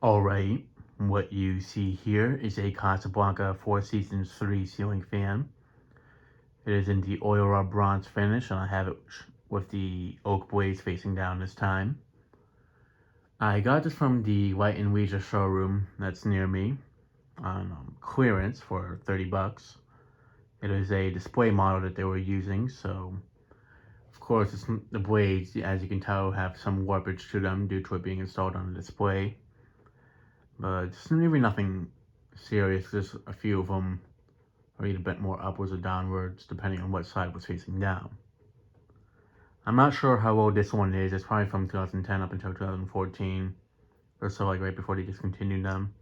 Alright, what you see here is a Casablanca 4 Seasons 3 ceiling fan. It is in the oil rub bronze finish, and I have it with the oak blades facing down this time. I got this from the Light and Leisure showroom that's near me on clearance for 30 bucks. It is a display model that they were using, so of course the blades, as you can tell, have some warpage to them due to it being installed on the display. But it's really nothing serious. Just a few of them are either bent more upwards or downwards, depending on what side was facing down. I'm not sure how old this one is. It's probably from 2010 up until 2014 or so, like right before they discontinued them.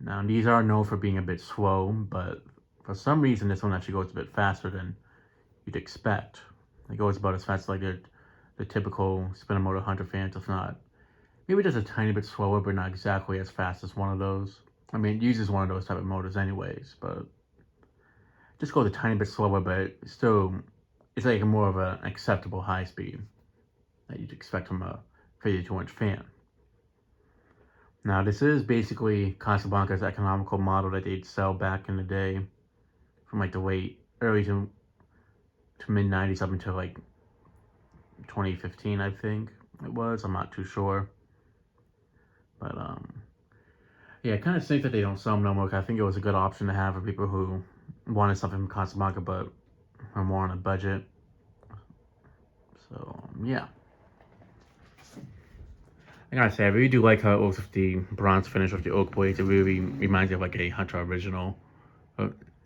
Now these are known for being a bit slow, but for some reason this one actually goes a bit faster than you'd expect. It goes about as fast as like the typical spinner motor Hunter fans, if not maybe just a tiny bit slower, but not exactly as fast as one of those. I mean, it uses one of those type of motors anyways, but just goes a tiny bit slower, but still, it's like more of an acceptable high speed that you'd expect from a 52-inch fan. Now, this is basically Casablanca's economical model that they'd sell back in the day, from like the early to mid 90s up until like 2015, I think it was. I'm not too sure. But, yeah, it kind of stinks that they don't sell them no more. I think it was a good option to have for people who wanted something from Casablanca, but are more on a budget. So, yeah. I gotta say, I really do like how it looks with the bronze finish with the oak blades. It really reminds me of like a Hunter original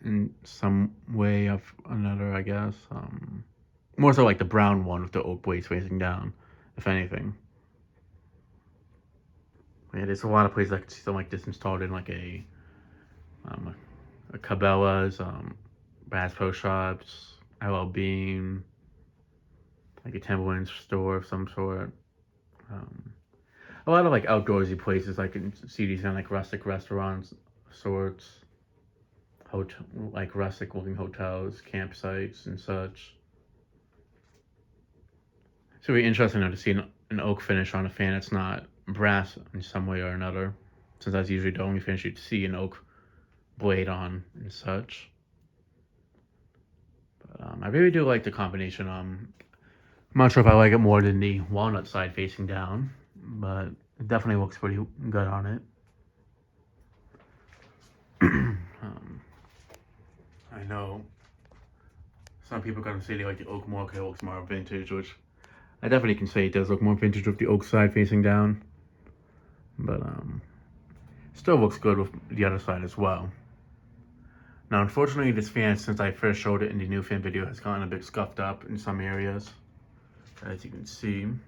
in some way of another, I guess. More so like the brown one with the oak blades facing down, if anything. Yeah, there's a lot of places I could see something like this installed in, like a Cabela's, Bass Pro Shops, LL Bean, like a Timberland store of some sort. A lot of like outdoorsy places. I can see these in like rustic restaurants, sorts, like rustic looking hotels, campsites, and such. It's really interesting to see an oak finish on a fan that's not brass in some way or another, since that's usually the only finish you'd see an oak blade on and such. But I really do like the combination. I'm not sure if I like it more than the walnut side facing down, but it definitely looks pretty good on it. I know some people are going to say they like the oak more because it looks more vintage, which I definitely can say it does look more vintage with the oak side facing down. But still looks good with the other side as well. Now, unfortunately, this fan, since I first showed it in the new fan video, has gotten a bit scuffed up in some areas, as you can see. And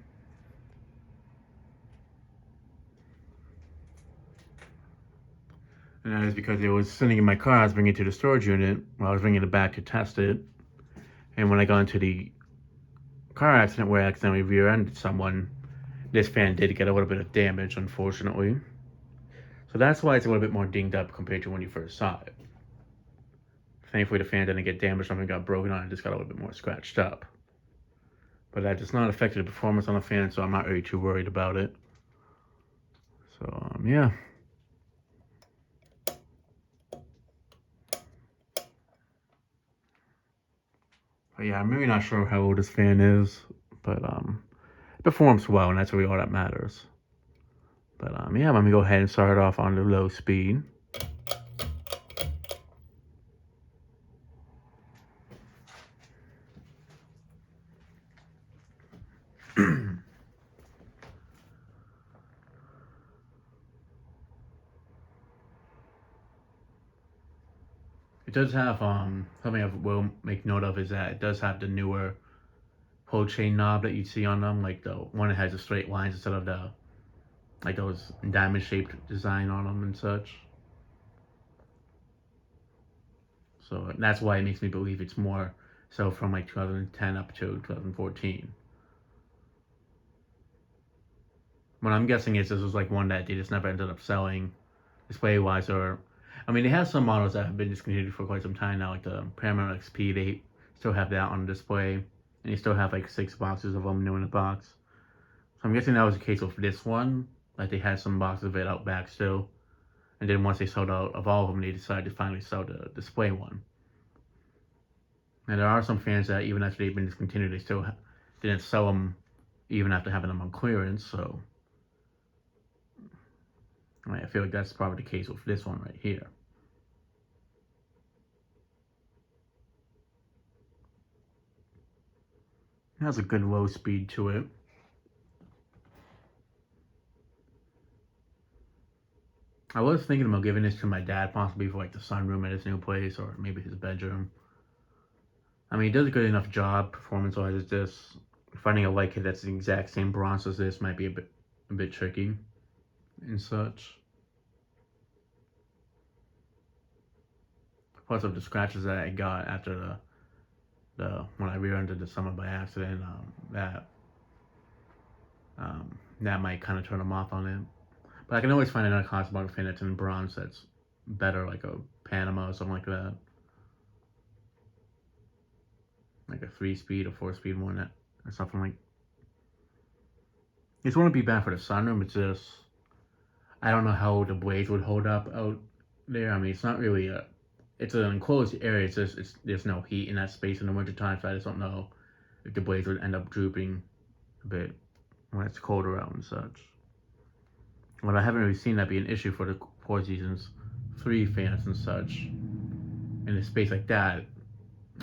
that is because it was sitting in my car. I was bringing it to the storage unit while I was bringing it back to test it. And when I got into the car accident where I accidentally rear-ended someone, this fan did get a little bit of damage, unfortunately. So that's why it's a little bit more dinged up compared to when you first saw it. Thankfully, the fan didn't get damaged, nothing got broken on it, just got a little bit more scratched up. But that does not affect the performance on the fan, so I'm not really too worried about it. So, yeah. But yeah, I'm really not sure how old this fan is, but it performs well, and that's really all that matters. But yeah, let me go ahead and start it off on the low speed. It does have something I will make note of is that it does have the newer pull chain knob that you see on them, like the one that has the straight lines instead of the like those diamond shaped design on them and such. So that's why it makes me believe it's more so from like 2010 up to 2014. What I'm guessing is this was like one that they just never ended up selling display wise, or I mean, they have some models that have been discontinued for quite some time now, like the Paramount XP. They still have that on display, and they still have like 6 boxes of them new in the box. So I'm guessing that was the case with this one, Like they had some boxes of it out back still. And then once they sold out of all of them, they decided to finally sell the display one. And there are some fans that even after they've been discontinued, they still didn't sell them even after having them on clearance. So I feel like that's probably the case with this one right here. It has a good low speed to it. I was thinking about giving this to my dad possibly for like the sunroom at his new place or maybe his bedroom. I mean, he does a good enough job performance-wise. It's just finding a light kit that's the exact same bronze as this might be a bit tricky and such. Plus of the scratches that I got after when I rear-ended the Summit by accident, that might kind of turn them off on it. But I can always find another Casablanca fan that's in bronze that's better, like a Panama or something like that. Like a 3-speed or 4-speed one or something like. This wouldn't be bad for the sunroom. It's just I don't know how the blades would hold up out there. I mean, it's not really it's an enclosed area. It's just there's no heat in that space in the wintertime, so I just don't know if the blades would end up drooping a bit when it's colder out and such. But I haven't really seen that be an issue for the Four Seasons 3 fans and such. In a space like that,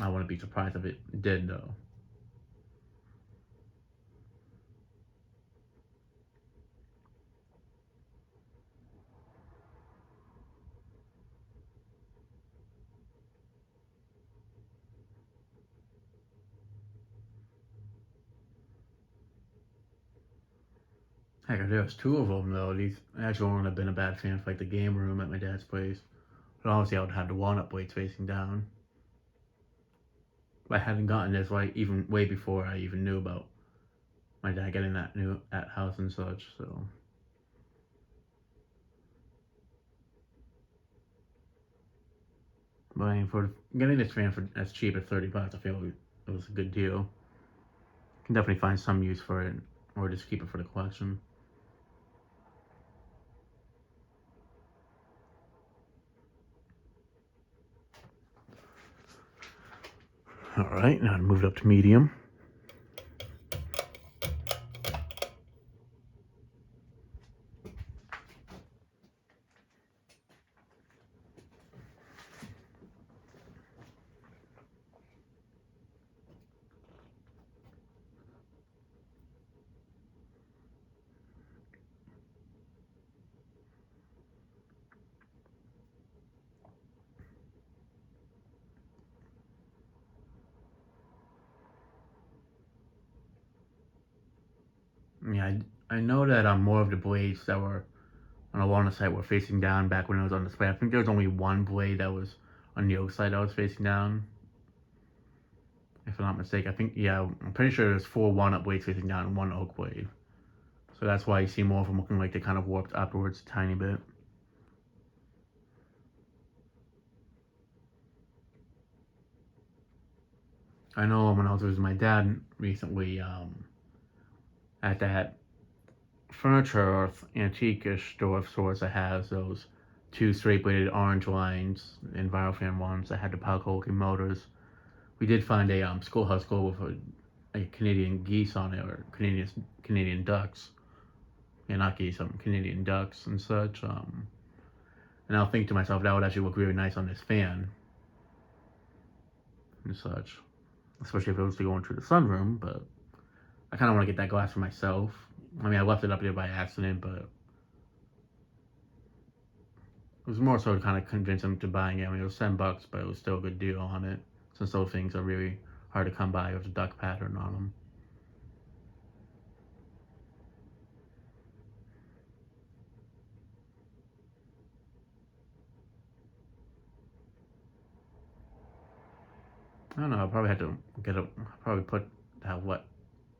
I wouldn't be surprised if it did, though. Heck, if there was 2 of them, though, these actually wouldn't have been a bad fan for like the game room at my dad's place. But obviously, I would have the walnut blades facing down. But I hadn't gotten this even way before I even knew about my dad getting that house and such. So, but I mean, for getting this fan for as cheap as $30, I feel it was a good deal. Can definitely find some use for it, or just keep it for the collection. All right, now I moved up to medium. Yeah, I know that more of the blades that were on the walnut side were facing down back when it was on display. I think there was only one blade that was on the oak side that was facing down. If I'm not mistaken, I'm pretty sure there's 4 walnut blades facing down and 1 oak blade. So that's why you see more of them looking like they kind of warped upwards a tiny bit. I know when I was with my dad recently, at that furniture or antique-ish store of sorts that has those 2 straight-bladed orange lines, Envirofan ones that had the Palco motors, we did find a schoolhouse globe with a Canadian geese on it, or Canadian ducks. Yeah, not geese, Canadian ducks and such. And I'll think to myself, that would actually look really nice on this fan and such, especially if it was to go into the sunroom. But I kind of want to get that glass for myself. I mean, I left it up there by accident, but it was more so to kind of convince him to buying it. I mean, it was $10, but it was still a good deal on it, since those things are really hard to come by with the duck pattern on them. I don't know, I'll probably have to probably put that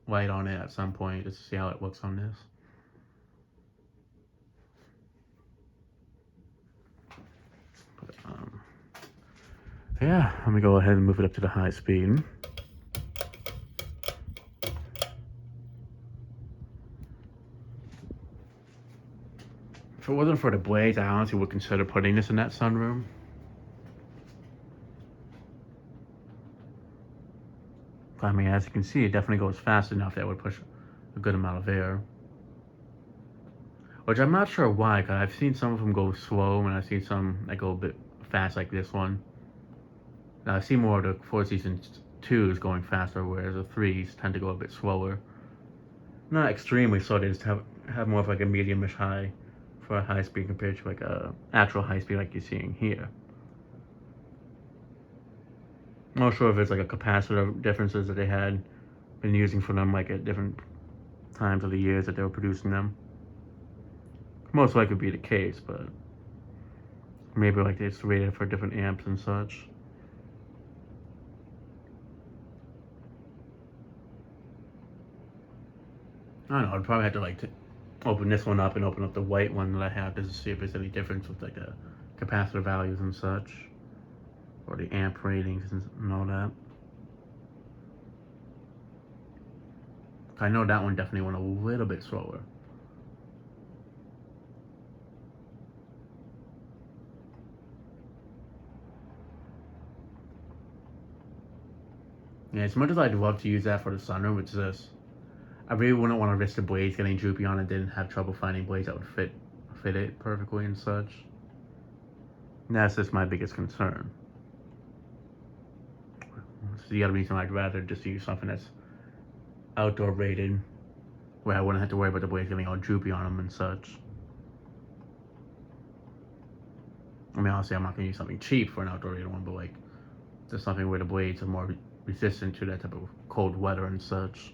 light on it at some point just to see how it looks on this. But, yeah, let me go ahead and move it up to the high speed. If it wasn't for the blades, I honestly would consider putting this in that sunroom. I mean, as you can see, it definitely goes fast enough that it would push a good amount of air. Which I'm not sure why, because I've seen some of them go slow, and I've seen some that go a bit fast like this one. Now, I've seen more of the Four Seasons 2s going faster, whereas the 3s tend to go a bit slower. Not extremely slow, they just have more of like a medium-ish high for a high speed compared to like a actual high speed like you're seeing here. I'm not sure if it's like a capacitor differences that they had been using for them like at different times of the years that they were producing them. Most likely be the case, but maybe like it's rated for different amps and such. I don't know, I'd probably have to like open this one up and open up the white one that I have just to see if there's any difference with like the capacitor values and such, or the amp ratings and all that. I know that one definitely went a little bit slower. Yeah, as much as I'd love to use that for the sunroom, it's this. I really wouldn't want to risk the blades getting droopy on it, didn't have trouble finding blades that would fit it perfectly and such. And that's just my biggest concern. So the other reason I'd rather just use something that's outdoor rated, where I wouldn't have to worry about the blades getting all droopy on them and such. I mean, obviously I'm not going to use something cheap for an outdoor rated one, but like just something where the blades are more resistant to that type of cold weather and such.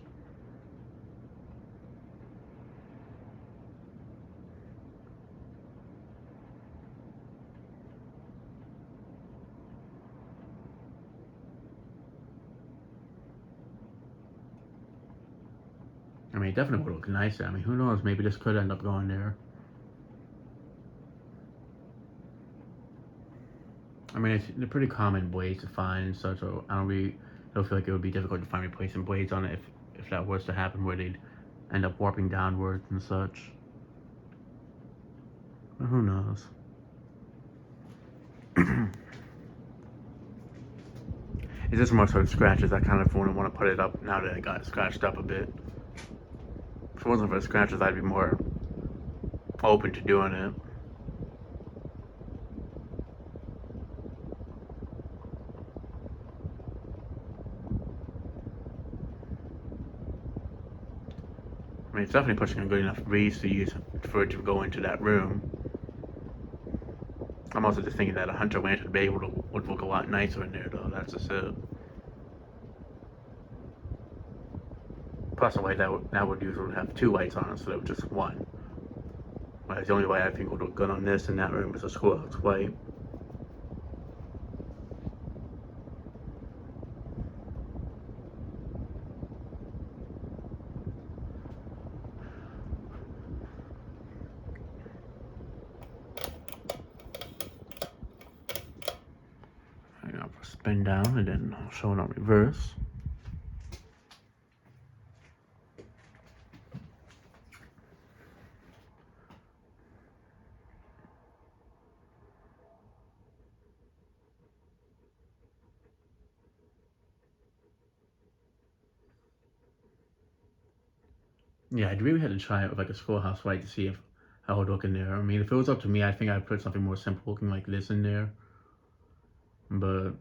I mean, it definitely would look nicer. I mean, who knows? Maybe this could end up going there. I mean, they're pretty common blades to find and such, so I don't feel like it would be difficult to find replacement blades on it if that was to happen, where they'd end up warping downwards and such. But who knows? It's just more sort of scratches. I kind of want to put it up now that it got scratched up a bit. If it wasn't for the scratches, I'd be more open to doing it. I mean, it's definitely pushing a good enough breeze to use for it to go into that room. I'm also just thinking that a Hunter Lantern Bay would look a lot nicer in there, though. That's just it. Plus, a light that would usually have two lights on instead of just one. Whereas the only light I think would look good on this in that room is a schoolhouse light. Spin down and then I'll show it on reverse. Yeah, I'd really had to try it with like a schoolhouse light to see how it would look in there. I mean, if it was up to me, I think I'd put something more simple looking like this in there. But at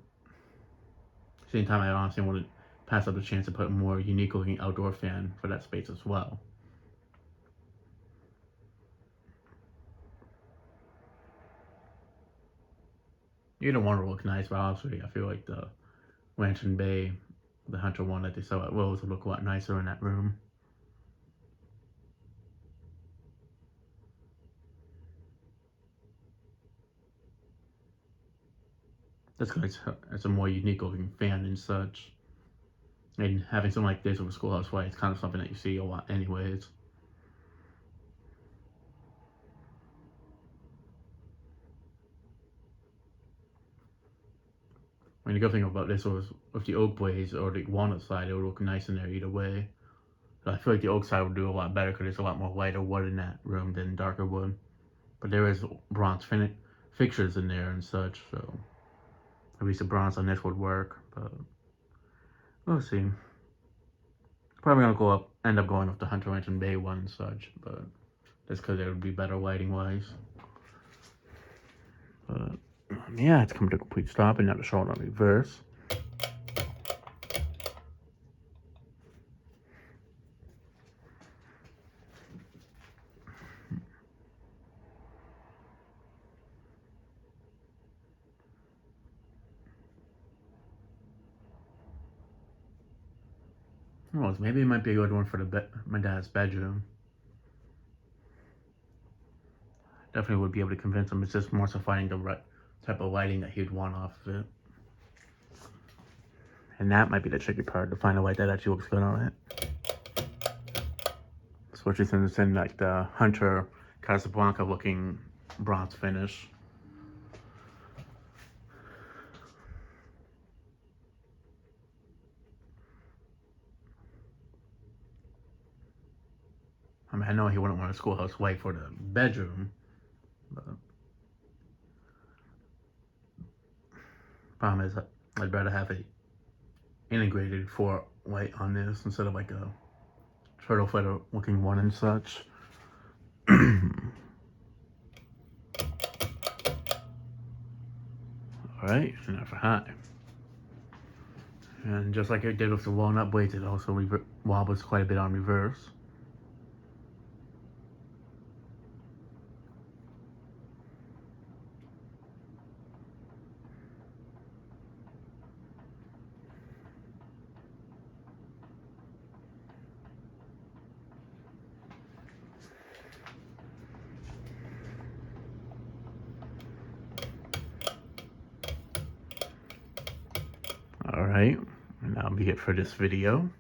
the same time, I honestly want to pass up the chance to put a more unique looking outdoor fan for that space as well. Either one will look nice, but obviously I feel like the Lantern Bay, the Hunter one that they sell at Lowe's, would look a lot nicer in that room. That's because it's a more unique looking fan and such. And having something like this with a schoolhouse light is kind of something that you see a lot anyways. I mean, the good thing about this was with the oak blades or the walnut side, it would look nice in there either way. But I feel like the oak side would do a lot better because there's a lot more lighter wood in that room than darker wood. But there is bronze fixtures in there and such, so at least the bronze on this would work, but we'll see. Probably gonna end up going with the Hunter Ranch and Bay one and such, but just because it would be better lighting wise. But yeah, it's come to a complete stop and now to show it on reverse. Well, maybe it might be a good one for my dad's bedroom. Definitely would be able to convince him. It's just more so finding the right type of lighting that he'd want off of it. And that might be the tricky part, to find a light that actually looks good on it. Especially since it's in like the Hunter Casablanca looking bronze finish. I mean, I know he wouldn't want a schoolhouse light for the bedroom, but problem is I'd rather have a integrated 4 light on this instead of like a turtle feather looking one and such. Alright, and now for high. And just like it did with the walnut blades, it also wobbles quite a bit on reverse. Alright, and that'll be it for this video.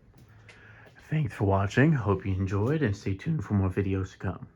Thanks for watching, hope you enjoyed, and stay tuned for more videos to come.